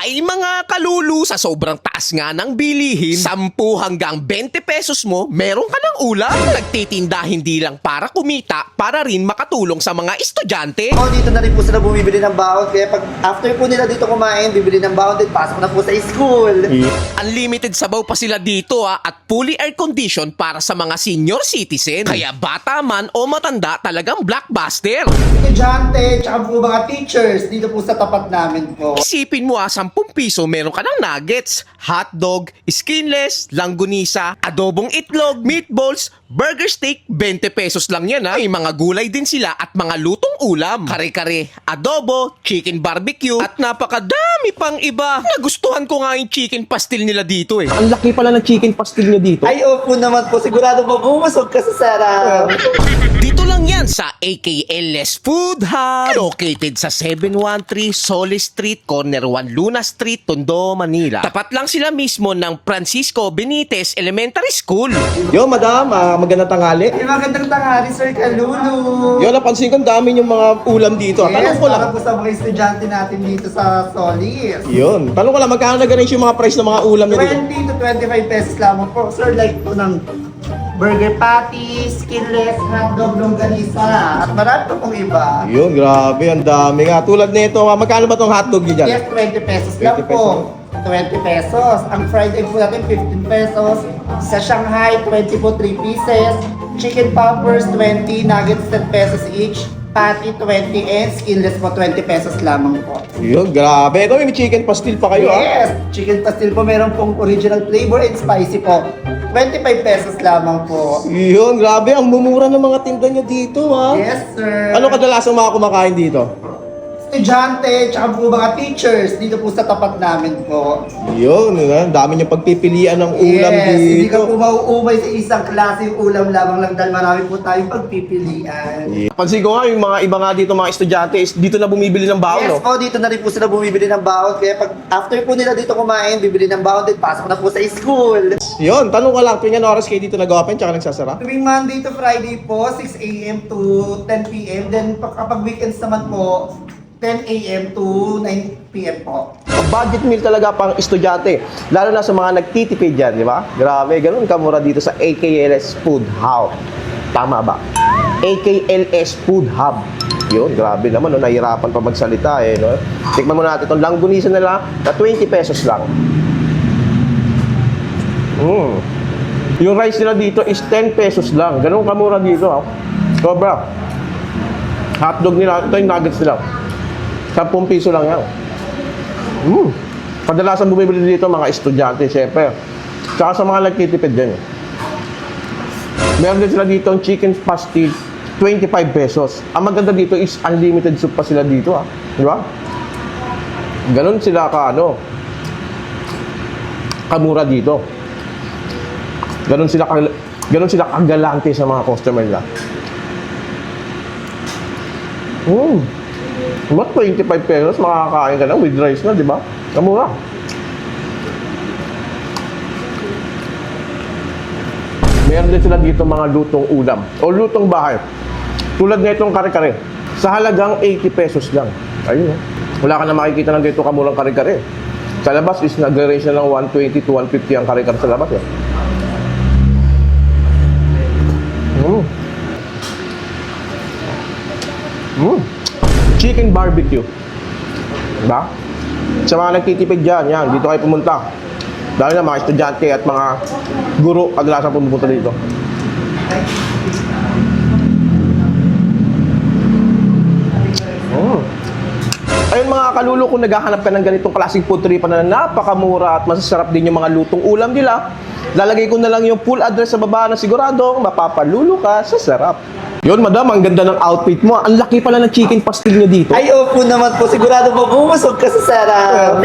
Hay mga kalulu, sa sobrang taas nga ng bilihin, 10 hanggang 20 pesos mo, meron ka ng ulam. Nagtitinda hindi lang para kumita, para rin makatulong sa mga estudyante. Dito na rin po sila bumibili ng baon. Kaya pag after po nila dito kumain, bibili ng baon din, pasok na po sa school. Unlimited sabaw pa sila dito at fully air condition para sa mga senior citizen. Kaya bata man o matanda, talagang blockbuster. Estudyante, tsaka po mga teachers, dito po sa tapat namin po. Isipin mo 10 piso meron ka ng nuggets, hotdog, skinless, langgunisa, adobong itlog, meatballs, burger steak, 20 pesos lang yan May mga gulay din sila at mga lutong ulam. Kare-kare, adobo, chicken barbecue, at napakadami pang iba. Nagustuhan ko nga yung chicken pastil nila dito Ang laki pala ng chicken pastil nyo dito. Ay, opo naman po. Sigurado po bumusog ka sa sarap. Dito lang yan sa AKLS Food Hub. Located sa 713 Solis Street, Corner 1 Luna Street, Tondo, Manila. Tapat lang sila mismo ng Francisco Benitez Elementary School. Yo, madam, magandang tanghali. Yung magandang tanghali, Sir Kalulu. Yo, napansin ko, ang dami yung mga ulam dito. Tanong Yes, ko lang. para po sa mga estudyante natin dito sa Solis. Yun. Tanong ko lang, magkano nag-range yung mga price ng mga ulam nyo dito? 20 to 25 pesos lamang po. Sir, like po ng burger patty, skinless, hotdog, longganisa, at marami pa pong iba. Yun, grabe, ang dami nga. Tulad nito, magkano ba tong hotdog nyo dyan? Yes, 20 pesos lang 20 po. 20 pesos. Ang fried egg po natin, 15 pesos. Sa Shanghai, 20 po, 3 pieces. Chicken poppers, 20. Nuggets, 10 pesos each. Patty, 20. And skinless po, 20 pesos lamang po. Yun, grabe. Ito, may chicken pastil pa kayo, Yes! Chicken pastil po, meron pong original flavor and spicy po. 25 pesos lamang po. Yun, grabe. Ang mumura ng mga tinda nyo dito, Yes, sir. Ano kadalasang mga kumakain dito? Estudyante, tsaka po mga teachers, dito po sa tapat namin po. Yun, ang dami nyo pagpipilian ng ulam Yes, hindi ka dito. po mauumay sa isang klase yung ulam lamang lang dahil marami po tayong pagpipilian. Pansin ko nga, yung mga iba nga dito, mga estudyante, is dito na bumibili ng baon, Yes no? po, dito na rin po sila bumibili ng baon. Kaya pag after po nila dito kumain, bibili ng baon din, pasok na po sa school. Yun, tanong ko lang, tuwing ano oras kayo dito nag-open tsaka nagsasara? Tuwing Monday to Friday po, 6 a.m. to 10 p.m. Then kapag weekends naman po, 10 a.m. to 9 p.m. po. Budget meal talaga pang estudyante, lalo na sa mga nagtitipid dyan, di ba? Grabe, ganun kamura dito sa AKLS Food Hub. Tama ba? AKLS Food Hub. Yun, grabe naman, no? Nahirapan pa magsalita, no? Tikman mo natin itong langgunisa nila na 20 pesos lang. Yung rice nila dito is 10 pesos lang. Ganun kamura dito, Sobra. Hotdog nila, ito yung nuggets nila. 10 piso lang yan. Kadalasan bumibili dito mga estudyante, syempre. Tsaka sa mga nagtitipid din. Meron din sila dito ang chicken pasty, 25 pesos. Ang maganda dito is unlimited soup pa sila dito, Di ba? Ganon sila kamura dito. Ganon sila kagalante sa mga customer nila. Ba't 25 pesos makakain ka na with rice na, di ba? Kamura. Meron din sila dito mga lutong ulam o lutong bahay. Tulad na itong kare-kare. Sa halagang 80 pesos lang. Ayun, wala ka na makikita ng dito kamurang kare-kare. Sa labas is nag-range na ng 120 to 150 ang kare-kare sa labas. Chicken barbecue. Diba? Sa mga nagtitipid dyan, dito kayo pumunta. Dahil na mga estudyante at mga guro, kadalasan pumunta dito. Ayun mga kalulu, kung naghahanap ka ng ganitong klaseng food trip na napakamura at masasarap din yung mga lutong ulam nila, lalagay ko na lang yung full address sa baba na siguradong mapapalulo ka sa sarap. Yun, madam, ang ganda ng outfit mo. Ang laki pala ng chicken pastil nyo dito. Ay, opo naman po. Sigurado po bumusog ka sa sarap.